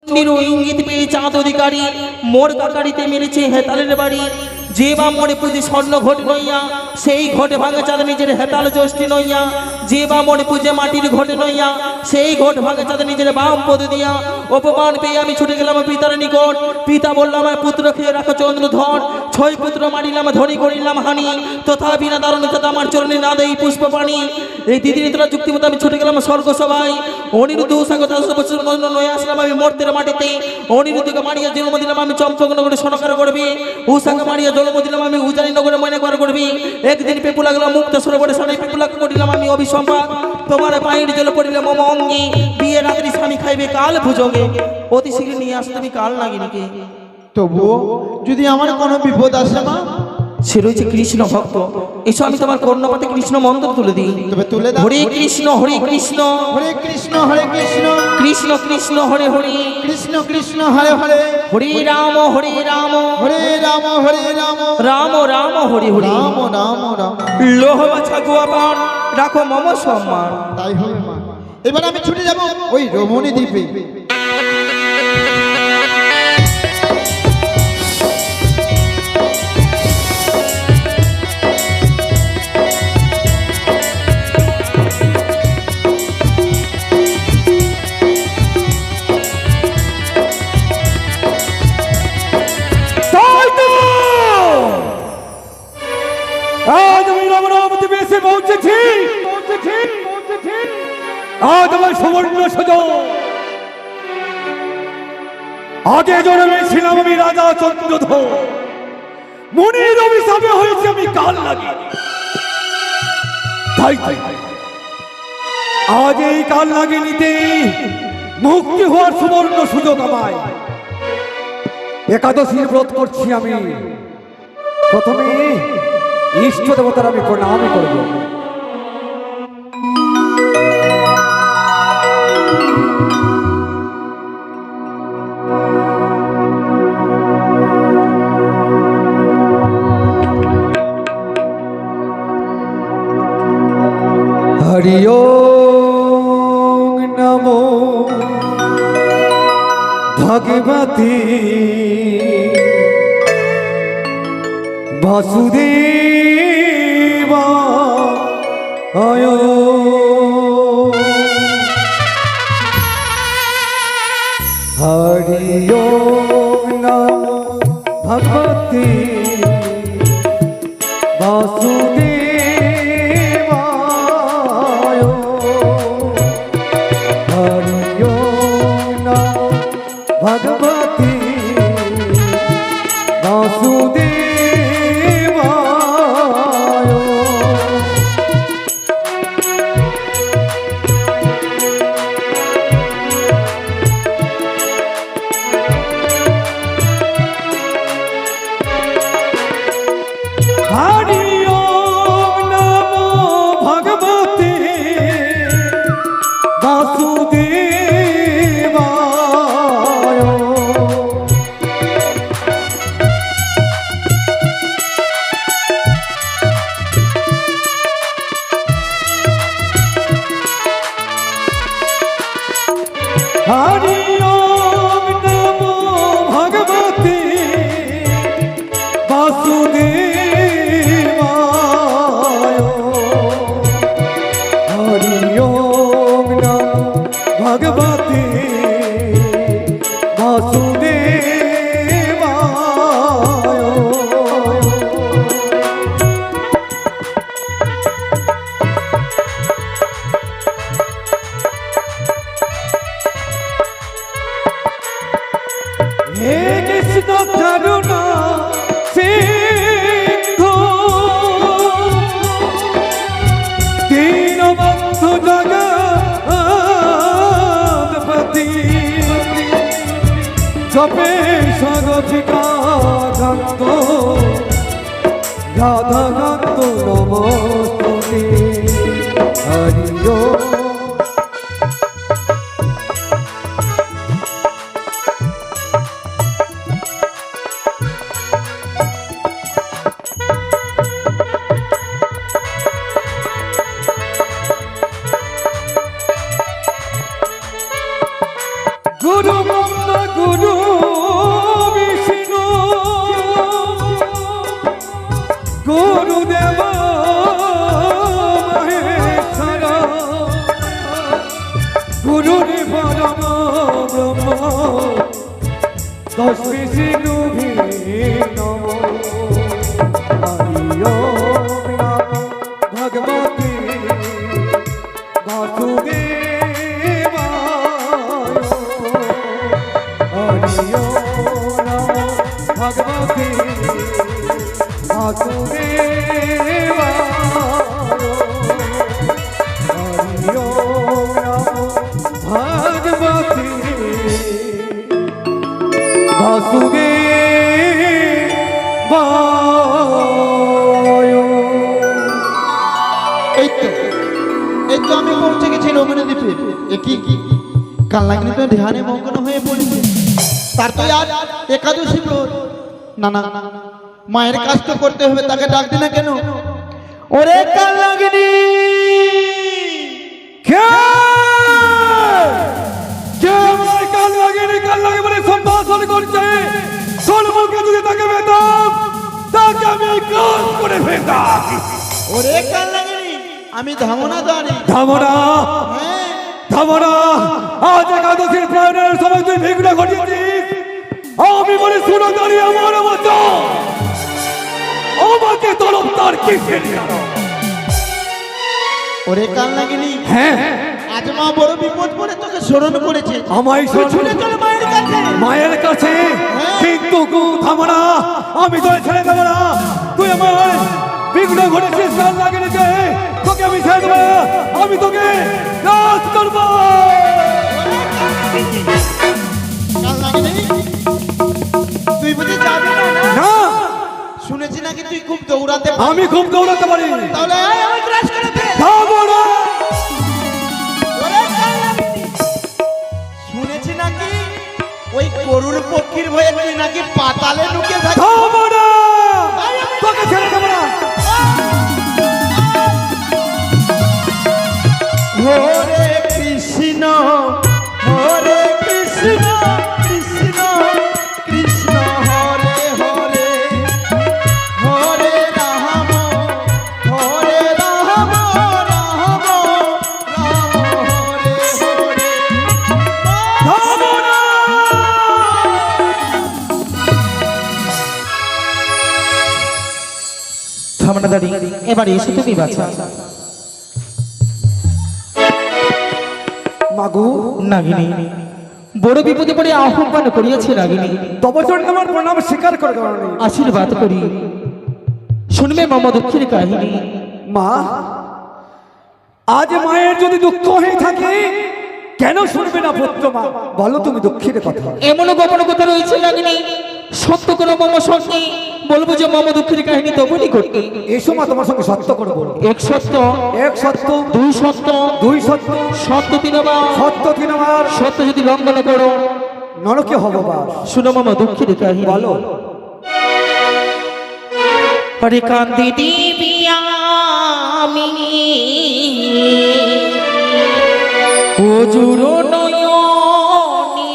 ইঙ্গিত পেয়ে চাঁদ অধিকারী মোর কাকারিতে মেরেছে হেতালের বাড়ি। যে বা মরে পুজে স্বর্ণ ঘট নইয়া, সেই ঘটে ভাঙা চাঁদ নিজের হেতাল জ্যোষ্ঠী নইয়া। যে বা মরে পুজে মাটির ঘটে নইয়া, সেই ঘট ভাঙা চাঁদ নিজের বাম পদ দিয়া। অপমান পেয়ে আমি ছুটে গেলাম পিতার নিকট। পিতা বললাম আমার পুত্র খেয়ে রাখো চন্দ্রধর। ছয় পুত্র মারিলাম ধরি করিলাম হানি, তথাপি না দারুণ আমার চরণে না দেই পুষ্প পানি। এই দিদি তোরা যুক্তি মতো আমি ছুটে গেলাম স্বর্গ সভায়। অনিরুদ্ধ উষাকে 10 বছর নয় আসলাম আমি মর্তের মাটিতে। অনিরুদ্ধকে মারিয়া জন্ম দিলাম আমি চম্পকনগরে সনকার করবি। উষাকে মারিয়া জন্ম দিলাম আমি উজানি নগরে মনে কর করবি। একদিন পেপুলা গেলাম মুক্ত সরোবরে সানাই পেপুলাকে করিলাম আমি অভিসম্পাদ। তোমার পায়ের জল পড়িলে মম অঙ্গি, বিয়ে রাত্রি স্বামী খাইবে কাল ভুজগে। অতি শীঘ্র নিয়ে আসতে তুমি কাল নাগিনীকে। তবুও যদি আমার কোনো বিপদ আসে মা, সে রয়েছে কৃষ্ণ ভক্ত। এসো আমি তোমার কর্ণপাতে কৃষ্ণ মন্ত্র তুলে দিই। তবে তুলে দাও। হরে কৃষ্ণ হরে কৃষ্ণ, হরে কৃষ্ণ হরে কৃষ্ণ, কৃষ্ণ কৃষ্ণ হরে হরে, কৃষ্ণ কৃষ্ণ হরে হরে, হরে রাম হরে রাম, হরে রাম হরে রাম, রাম রাম হরে হরে। রাম রাম রাম। লোহ বাছা গোয়াপান রাখো মম সম্মান। তাই হবে মা। এবার আমি ছুটে যাব ওই রমণী দ্বীপে। আজ আমি রমনাবতী বেশে পৌঁছেছি। আজ আমার সুবর্ণ সুযোগ। আগে জন্মে ছিলাম আমি রাজা চন্দ্রধর, মুনির অভিশাপে হয়েছে আমি কাল লাগি। তাই আজ এই কাল লাগিনিতে মুক্তি হওয়ার সুবর্ণ সুযোগ আমায়। একাদশীর ব্রত করছি আমি। প্রথমে ইষ্ট দেবতার আমি প্রণাম করব। হরি ওম নমো ভগবতী বাসুদেবায়। হরি ওম নমো ভগবতী বাসুদেবায়। হরি ওম নমো ভগবতী বাসুদেবায়। হরি ওম নমো ভগবতে বাসুদেবায়। হরি ওম নমো ভগবতে বাসুদেবায়। হরি ওম নমো ভগবতে বাসুদেবায়। হে কৃষ্ণ করুণা সিন্ধু, দীনবন্ধু জগৎপতি, জপে স্বগতিকা কান্ত রাধাকান্ত নমস্তুতে। হরি ওম। গুরু মন্দ বাসুগে এই তো আমি পৌঁছে গেছি রমণী দ্বীপে। কি কালনাগিনী তো ধ্যানে মগ্ন হয়ে পড়েছে। তার তো আজ একাদশী ব্রত। না না মায়ের কাজ তো করতে হবে, তাকে ডাক দি না কেন? ওরে কালনাগিনী, সম্ভাষণ করছে সর্বকে যদি তাকে পেতাম তাকে আমি কাজ করে পেতাম। ওরে কালনাগিনী, আমি ধামনা দাঁড়ি। ধামনা হ্যাঁ, ধামনা, আজ একাদশীর প্রয়াণের সময় তুই বিঘ্ন ঘটিয়েছিস। আমি বলি শুনো দাঁড়িয়ে আমার বছর আমাকে তরফদার কিসের? ওরে কালনাগিনী, হ্যাঁ আজ মা বড় বিপদ পড়ে তোকে স্মরণ করেছে। আমায় ছুটে চল মায়ের কাছে। মায়ের কাছে, কিন্তু ধামনা আমি তোর ছেড়ে দেবো না। তুই আমার বিঘ্ন ঘটেছিস কাল লাগিয়ে তোকে আমি ছেড়ে দেবো না। আমি তোকে কাজ করবো। কালনাগিনী, তুই বুঝি যাবি না? না, শুনেছি নাকি তুই খুব দৌড়াতে পারিস। আমি খুব দৌড়াতে পারি। তাহলে আয়, আমায় ক্রাশ করে দে। ধামনা, ওরে কালনাগিনী, শুনেছি নাকি ওই করুণ পক্ষীর ভয়ে তুই নাকি পাতালে ঢুকে থাকিস। ধামনা, তোকে ছেড়ে দেবো না। হরে কৃষ্ণ, হরে কৃষ্ণ, কৃষ্ণ কৃষ্ণ হরে হরে, হরে রাম, হরে রাম, রাম রাম হরে হরে। ধামনা, ধামনা দাঁড়ি, এবারে এসে তুমি বাঁচা। মাগু নাগিনী, বড় বিপদে পড়ে আহ্বান করিয়াছে নাগিনী, তবে জন্য আমার প্রণাম স্বীকার করে দেওয়া নেই। আশীর্বাদ করি শুনবে মম দুঃখের কাহিনী। মা, আজ মায়ের যদি দুঃখ হয়ে থাকে কেন শুনবে না পুত্র? মা বলো তুমি দুঃখের কথা। এমন গোপন কথা রয়েছে নাগিনী, সত্য কোনো মম সঙ্গে বলবো যে মম দুঃখের কাহিনী তো বলি করতে। এসো মা, তোমার সঙ্গে সত্য করবো। এক সত্য, এক সত্য, দুই সত্য, দুই সত্য, সত্য তিনবার, সত্য তিনবার, সত্য যদি লঙ্ঘন করো নরকে হব বা। শুনো মম দুঃখের কাহিনী। বলো। হরে কান্দি দিবি আমি হুজুর নয়নে,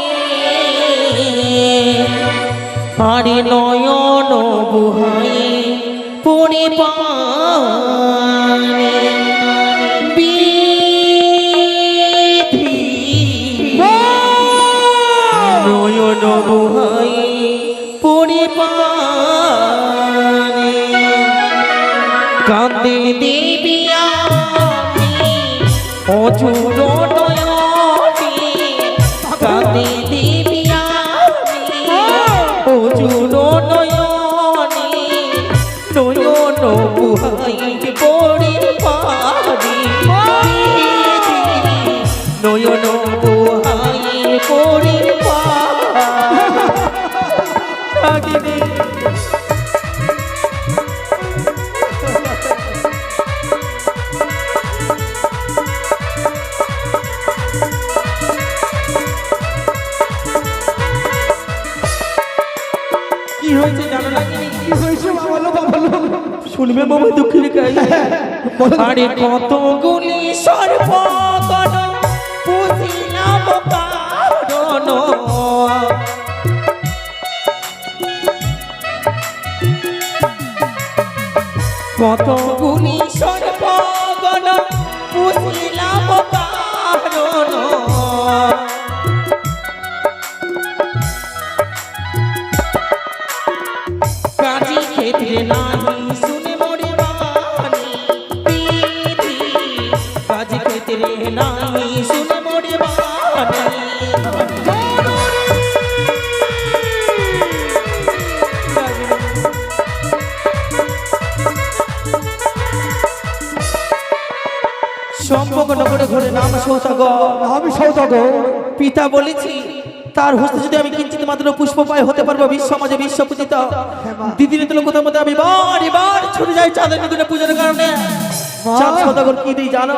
আরে নয়ন বুহাই পড়ে পানি বিধি, নয়ন বুহাই পড়ে পানি কান্দে দেবী আমি অচুর নয়নে, কান্দে দেবী আমি অচুর নয়নে, নয়ন বুহাই পড়ে পানি নয়ন বুহাই পড়ে পানি। কি হয়েছে জানো নাগিনী? কি হয়েছে বলো বলো, শুনবে মামা দুঃখের কাহিনী। আরে কতগুলি সর্বগণ পুজিলাম কারণ, কতগুলি সর্বগণ পুজিলাম কারণ, কাজী ক্ষেত্রে নাহি শুনে মোরে বাণী বিধি, কাজী ক্ষেত্রে নাহি শুনে মোরে বাণী। সম্পর্ক নগরে ঘরে নাম সৌদাগর, আমি সৌদাগর। পিতা বলেছি তার হস্তে যদি আমি কিঞ্চিত মাত্র পুষ্প পায় হতে পারবো বিশ্ব সমাজে বিশ্ব পূজিত। দিদির তুলো কোথার মধ্যে আমি বার ছুটে যাই চাঁদের নিকটে পূজার কারণে। চাঁদ সদাগর কি দিই জানো?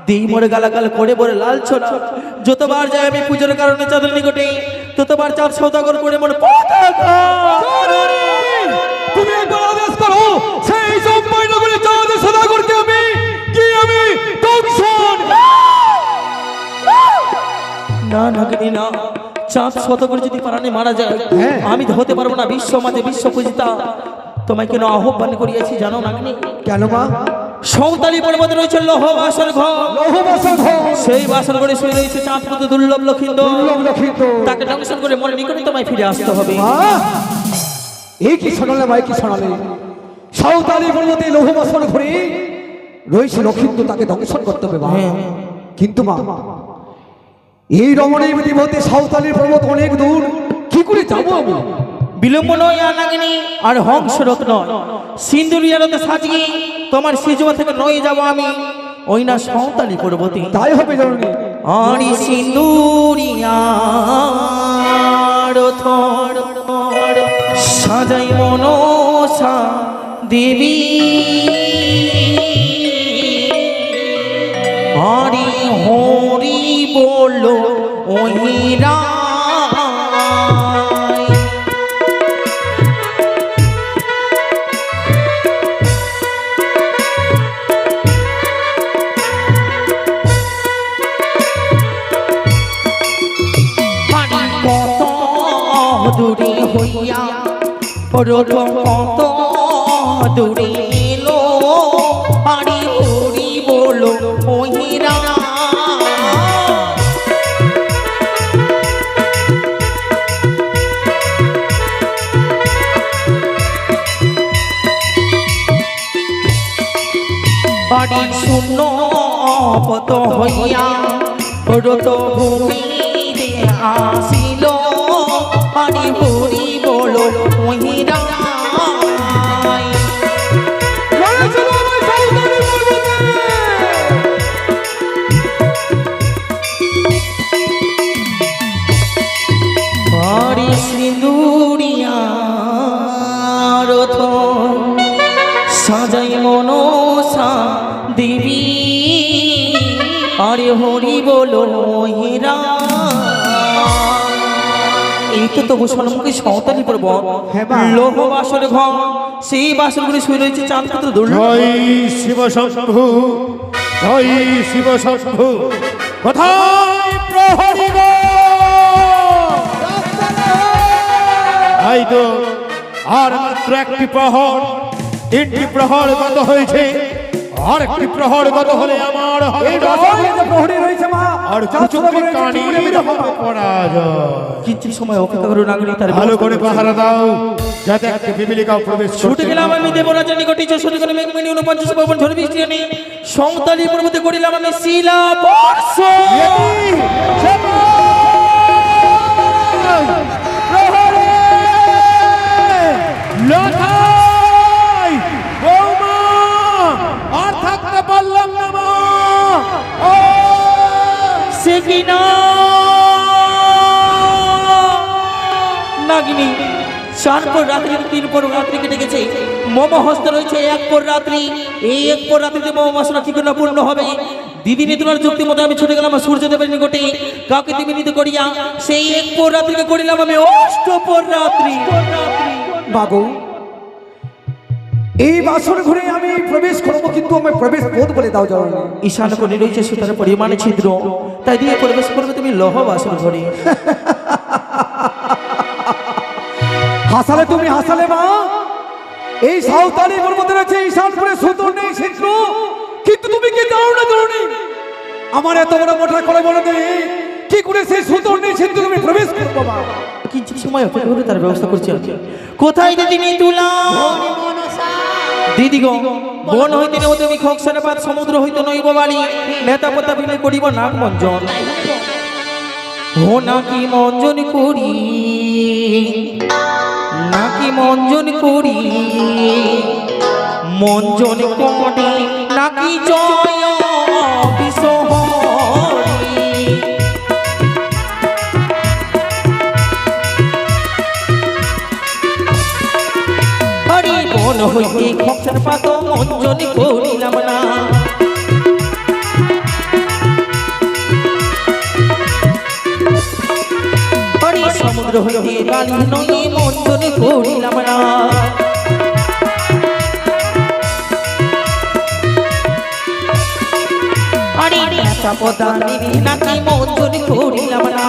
দিই মোরে গালাগাল করে বলে লাল ছোড়া। যতবার যাই আমি পূজার কারণে চাঁদের নিকটে, ততবার চাঁদ সদাগর করে মোরে পতাকা। তুমি একবার আদেশ করো সেই চম্পাই নগরে চাঁদের সদাগরকে আমি দংশন। না নাগিনী না, চাঁদ সদাগর যদি প্রাণে মারা যায় আমি তো হতে পারবো না বিশ্ব মাঝে বিশ্ব পূজিতা। তোমায় কেন আহ্বান করিয়েছি জানো নাগিনী? কেন মা? সৌতালি পর্বতে রয়েছে লৌহ বাসর ঘর। সেই বাসর ঘরে শুয়ে রয়েছে চাঁদ পুত্র দুর্লভ লক্ষিন্দর। তাকে দংশন করে মনে নিকটে তোমায় ফিরে আসতে হবে। এই কি শোনালে ভাই, কি শোনালে? সাঁওতালি পর্বতে লৌহ বাসর ঘরে রয়েছে লক্ষিন্দর, তাকে দংশন করতে হবে মা। কিন্তু মা, এই রমণীর বিধিমতে সাঁওতালি পর্বত অনেক দূর, কি করে যাবো আমি? বিলম্ব নয় নাগিনী, আর হংস রোগ নয়, সিন্দুরিয়ারতে সাজিয়ে তোমার সিজুয়া থেকে নয় যাব আমি ওই না সৌতালি পর্বতে। তাই হবে জননী। আর সিন্দুরিয়ার থর সাজাই মনসা দেবী, হরি হরি বলো ওহিরা। দূরে হইয়া রোদ কত দূরে এলো, হরি হরি বলো ওহিরা। বাড়ি শূন্য পত হইয়া রোদ ভূমিতে আসিল, হরি হরি বলো ওহিরা। হরি সিন্দুরিয়ার থর সাজাই মনসা দেবী, হরি হরি বলো ওহিরা। এই তো তবু সন্মুখে সাঁওতালি পর্বত, লৌহ বাসর ঘর। সেই বাসর ঘরে শুয়ে রয়েছে চাঁদ পুত্র দুর্লভ। জয় শিব শম্ভু, জয় শিব শম্ভু। কোথায় প্রহরী গো? এই তো আর মাত্র একটি প্রহর, তিনটি প্রহর গত হয়েছে, আর একটি প্রহর গত হলে আমার হবে প্রহরী রয়েছে মা। আর চতুর্থ কানির হবে পরাজয়। কিছু সময় অপেক্ষা করো নাগরিক, তার ভালো করে পাহারা দাও যাতে একটি পিপিলিকা প্রবেশ করতে। ছুটে গেলাম আমি দেবরাজের নিকটে, 64 করে মেঘমণি 49 পবন ঝড় বৃষ্টি আনি সাঁওতালি পর্বতে করিলাম আমি শিলা বর্ষ। লতাই বৌমা আর থাকতে পারলাম না মা। ও সে কিনা নাগিনী, 4 পর রাত্রি 3 পর রাত্রি কেটে গেছে, মম হস্ত রয়েছে 1 পর রাত্রি। এই 1 পর রাত্রিতে মম বাসনা কি করে পূর্ণ হবে? দিদি নিতুলার যুক্তি মতো আমি ছুটে গেলাম সূর্যদেবের নিকটে, কাকে নিমিনিত করিয়া সেই 1 পর রাত্রিকে করিলাম আমি 8 পর রাত্রি। বাবু, এই বাসর ঘরে আমি প্রবেশ করবো, কিন্তু আমি প্রবেশ পথ বলে দাও জননী। ঈশান কোণে রয়েছে সুতার পরিমাণে ছিদ্র, তাই দিয়ে প্রবেশ করবে তুমি লৌহ বাসর ঘরে। হাসালে তুমি, হাসালে মা। এই সাঁওতালি পর্বতে রয়েছে ঈশানপুরে সুতোর নেই ছিদ্র, কিন্তু তুমি কি জানো না জননী? আমার এত বড় মোটা করে বলে দেই, কি করে সেই সুতোর নেই ছিদ্র তুমি প্রবেশ করবো মা? কিছু সময় অপেক্ষা করে তার ব্যবস্থা করছি। কোথায় দিদি নিতুলা? দিদি গো, বন হইতে নেব তুমি খোকসারাবাদ, সমুদ্র হইতে নইব বাড়ি, নেতা পতা বিনয় করিব নাক মঞ্জন। ও নাকি মঞ্জন করি, নাকি মঞ্জন করি, মঞ্জন করে নাকি জয় বিশ্বহরি। হইতে খপসার পাত মঞ্জনি করিলাম না হরি সমুদ্র হইতে বালি নই মঞ্জনি করিলাম না হরি নেতা পদানি নাকি মঞ্জনি করিলাম না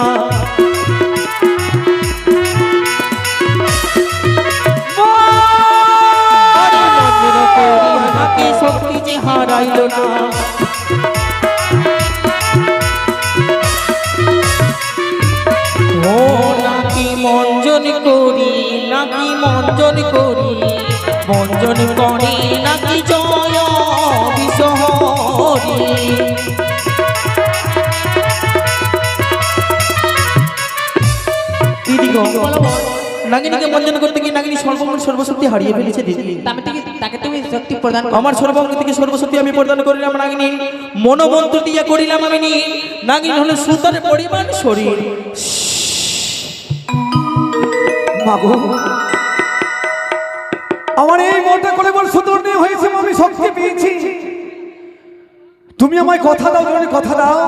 শক্তি যে হারাইল না ও নাকি মঞ্জন করি নাকি মঞ্জন করি মঞ্জন করি নাকি জয় বিশহরি দিদিগো নাগিনীকে মঞ্জন করতে গিয়ে নাগিনী সর্বশক্তি হারিয়ে ফেলেছে দিদি তাকে তুমি শক্তি প্রদান আমার সর্বাঙ্গ থেকে সর্বশক্তি আমি প্রদান করিলাম নাগিনী মনোমন্ত্র দিয়ে করিলাম আমি নাগিনী হলো সুতার পরিমাণ শরীর মাগো আমার এই মনটা করে বল সুতর নিয়ে হয়েছে আমি শক্তি পেয়েছি তুমি আমায় কথা দাও জননী কথা দাও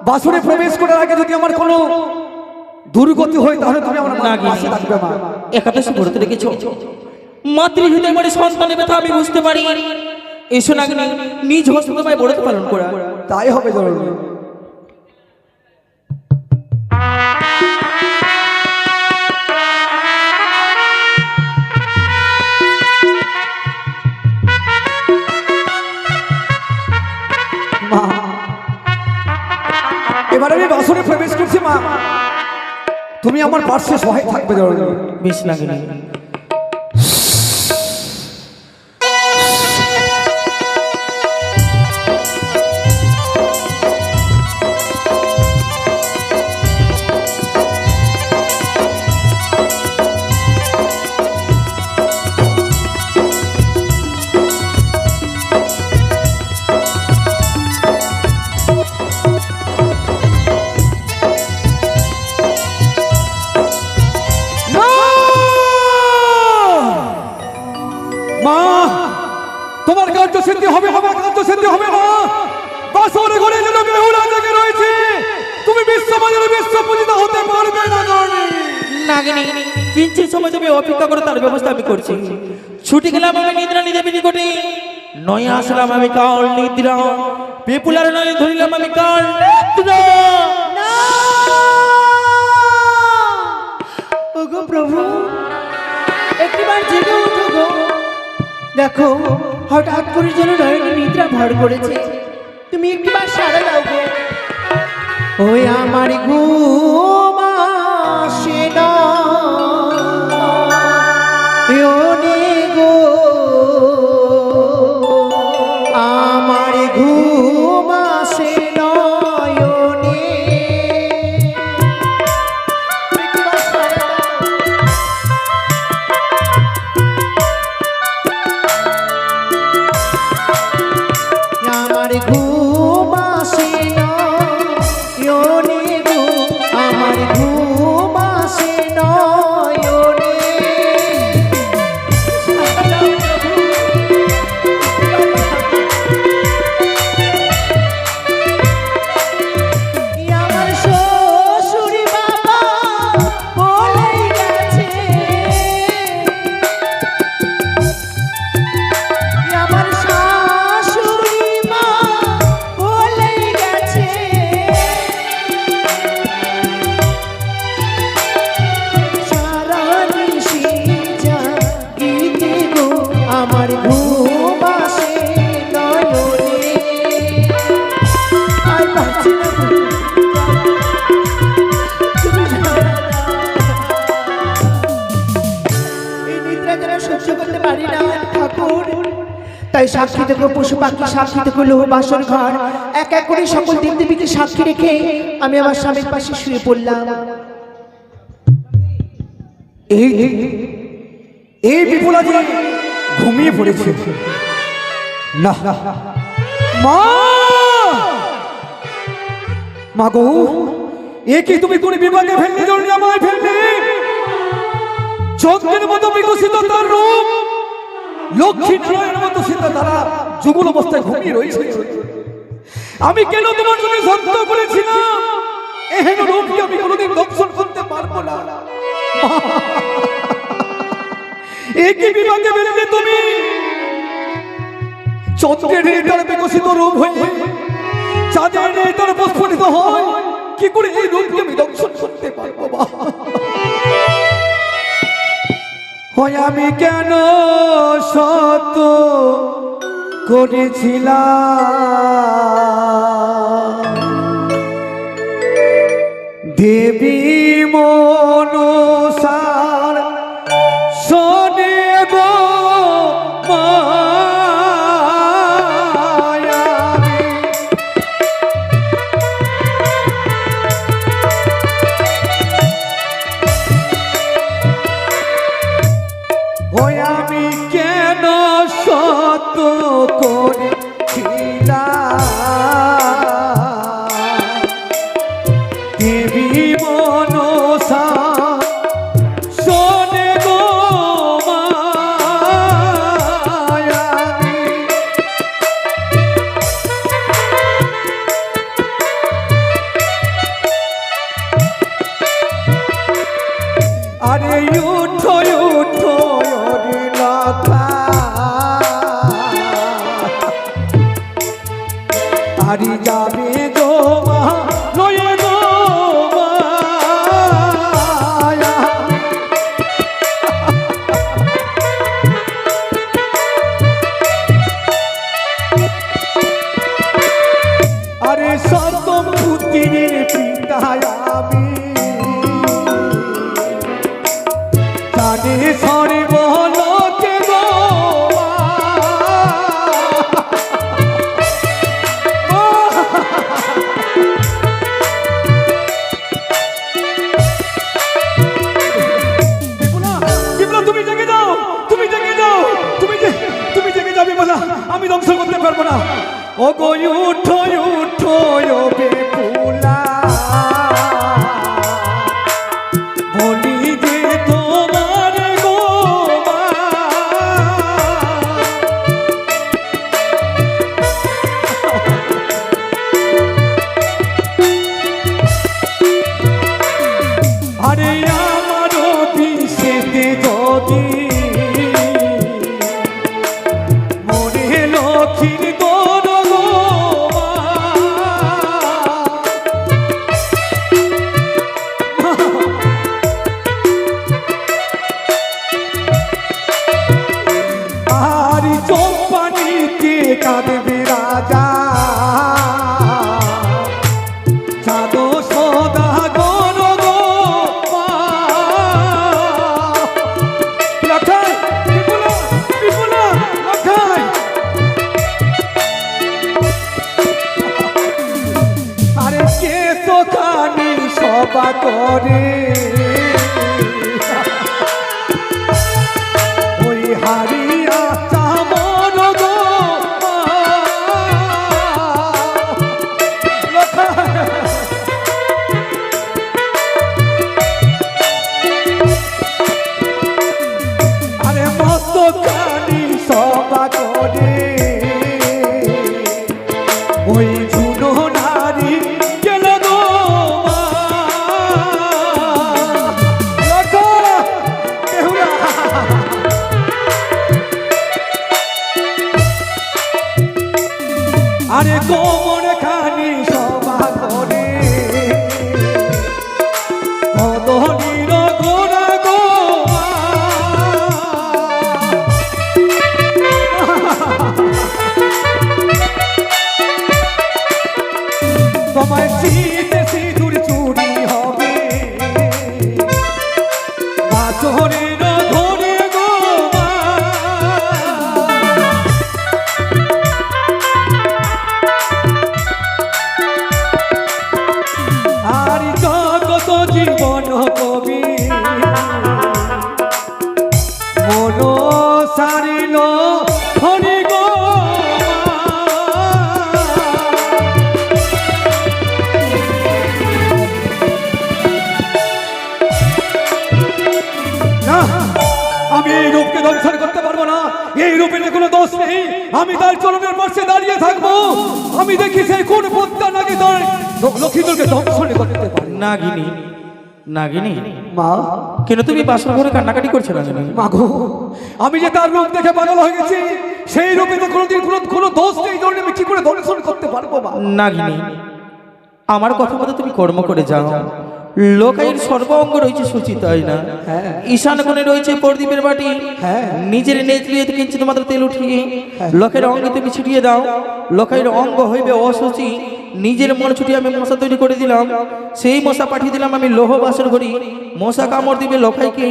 বাসরে প্রবেশ করার আগে যদি আমার কোনো দুর্গতি হয় তাহলে তুমি আমার পাশে থাকবে মা একাদশী ব্রত রেখেছো মাতৃ হৃদয় মানে সন্তানের ব্যথা আমি বুঝতে পারি এসো নাগিনী নিজ হস্তে তোমায় ব্রত পালন করা তাই হবে জননী এবার আমি বাসনে প্রবেশ করছি মা তুমি আমার পাশে সহায় থাকবে জননী বেশ নাগিনী তোমার কার্য সিদ্ধি হবে আমার কার্য সিদ্ধি হবে না বাসরে ঘরে যেন বেহুলা জেগে রয়েছে তুমি বিশ্ববাজারে বিশ্ব পূজিত হতে পারবে না নাগিনী কিঞ্চিত সময় তুমি অপেক্ষা করে তার ব্যবস্থা আমি করছি ছুটি গেলাম আমি নিদ্রা নিদেবী নিকটে নয় আসলাম আমি কাল নিদ্রা পেপুলার নয় ধরিলাম আমি কাল নিদ্রা ওগো প্রভু একটিবার জেগে উঠো গো দেখো হঠাৎ করে যেন নয়নে নিদ্রা ভর করেছে তুমি একটিবার সারা দাও গো ওই আমার ঘুম আসে না ওনে গো আমার ঘুম আসে নয়নে একটিবার সারা দাও আমার ঘুম আসে নয়নে গো আমার ঘুম আসে নয়নে আমার শ্বশুর বাবা বলে গেছে আমার শাশুড়ি মা বলে গেছে সারা নিশি জাগিতে গো আমার ঘুম আসে নয়নে আর পাচ্ছি না গো। তুমি সারা দাও। এই নিদ্রা যেন সহ্য করতে পারি না ঠাকুর তাই সাক্ষী থেকে পশু পাখি সাক্ষী থেকে লোহ বাসর ঘর এক এক করে সকল দেবদেবীকে সাক্ষী রেখে আমি আমার স্বামীর পাশে শুয়ে পড়লাম এই এই বিপুলা যে ঘুমিয়ে পড়েছে না মা মাগো এ কি তুমি কোন বিভাগে ফেললে জন্য আমায় ফেললে চন্দ্রের মতো বিকশিত তার রূপ লক্ষ্মী নারায়ণের মতো সীতা তারা যুগল অবস্থায় ঘুমিয়ে রয়েছে। আমি কেন তোমার জন্য সত্য করেছিলাম এহেন রূপকে আমি কোনোদিন দর্শন করতে পারবো না। একই বিভাগে বেরোলে তুমি চন্দ্রের নেতার বিকশিত রূপ হয়ে চাঁদের নেতার প্রস্ফুটিত হয়, কি করে এই রূপকে আমি দর্শন করতে পারবো? হয় আমি কেন সত্য করেছিলাম দেবী মনসার শোনে গো মায়াবী। ওই আমি কেন সত্য করেছিলাম দেবী মনসা শোনে গো মায়াবী। আরে উঠো উঠো ওরে লতা, আরে যাবে গো মা লয়ে গো মায়া। আরে সতম পুত্রের পিতা আমি জানে সর্বলোকে গো তুমি জেগে যাও, তুমি জেগে যাও, তুমি জেগে যাবে বলা আমি ধ্বংস করতে পারবো না। ও গো উঠো উঠো ও বেকুলা, বলি যে তোমার গো মা। আরে আমার বিষেতে যদি মনে লক্ষ্মীর তোর গো মা। আর চোখ পানিতে কাঁদবে রাজা, চাঁদো সদা গণ গো মা। লখাই বিপুলা বিপুলা লখাই, আরে কে সোখানি সবা করে ওই হারিয়া চামন গো মা। লখাই আরে মত কানি সবা করে ওই ঝুনো নারী গেল গো মা। লখা, কেহুরা। আরে কোমর খানি সবা করে কদলীর গোড়া গো মা। তোমায় শীতে সিঁদুর চুরি হবে বাছরের ধরে গো মা। আর জগত জীবন কবি মন সারিল হরি গো মা। না, আমি এই রূপকে ধ্বংস করতে পারবো না। এই রূপে কোনো দোষ নেই, আমি তার চরণের পাশে দাঁড়িয়ে থাকবো। আমি দেখি সেই কোন পদ্মা নাকি তার লক্ষ্মীদেরকে ধ্বংস করতে পারে। নাগিনী, নাগিনী, মা, কেন তুমি বাসর ঘরে কান্নাকাটি করছো নাগিনী? মাগো, আমি যে তার রূপ দেখে পাগল হয়ে গেছি, সেই রূপে তো কোনোদিন কোনো দোষ নেই, ধরে আমি কি করে দর্শন করতে পারবো? মা, নাগিনী, আমার কথা মতো তুমি কর্ম করে যাও। লোকাইয়ের সর্বাঙ্গ রয়েছে সুচিতাই না, ঈশান কোণে রয়েছে প্রদীপের বাটি, নিজের নেজলিয়ে কিঞ্চিত মাত্র তেল উঠিয়ে লোকের অঙ্গে তুমি ছিটিয়ে দাও। লোকের অঙ্গ হইবে অসুচি, নিজের মন ছুটিয়ে আমি মশা তৈরি করে দিলাম। সেই মশা পাঠিয়ে দিলাম আমি লোহ বাসর ঘড়ি। মশা কামড় দিবে লোকাইকে,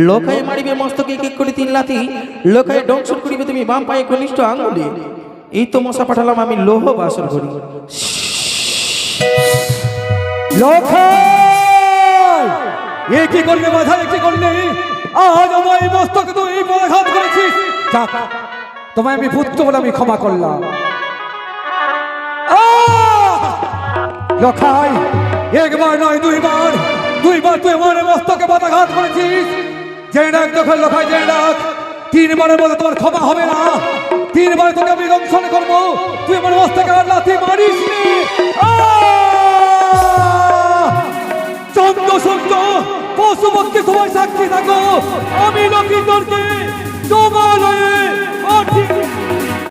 লোকাই মারিবে মস্তকে এক এক করে 3 লাথি। লোকাই ডংসন করিবে তুমি বাম পায়ে কনিষ্ঠ আঙ্গুলে। এই তো মশা পাঠালাম আমি লোহ বাসর ঘড়ি। লোখাই, এ কি করলে বাধা, কি করলে? আজ আমার এই মস্তকে তুই পদাঘাত করেছিস। যাক, তোমায় আমি পুত্র বলে আমি ক্ষমা করলাম। লোখাই, একবার নয় দুইবার তুই আমার মস্তকে পদাঘাত করেছিস। জেনে রাখ যখন লোখাই, জেনে রাখ 3 বারের মধ্যে তোমার ক্ষমা হবে না। 3 বার তোকে আমি দংশন করবো। তুই আমার মস্তকে আর লাথি মারিস নি। চন্দ্র সূর্য পশুপক্ষী তোমার সাক্ষী থাকো, আমি লক্ষ্মীন্দরকে তোমার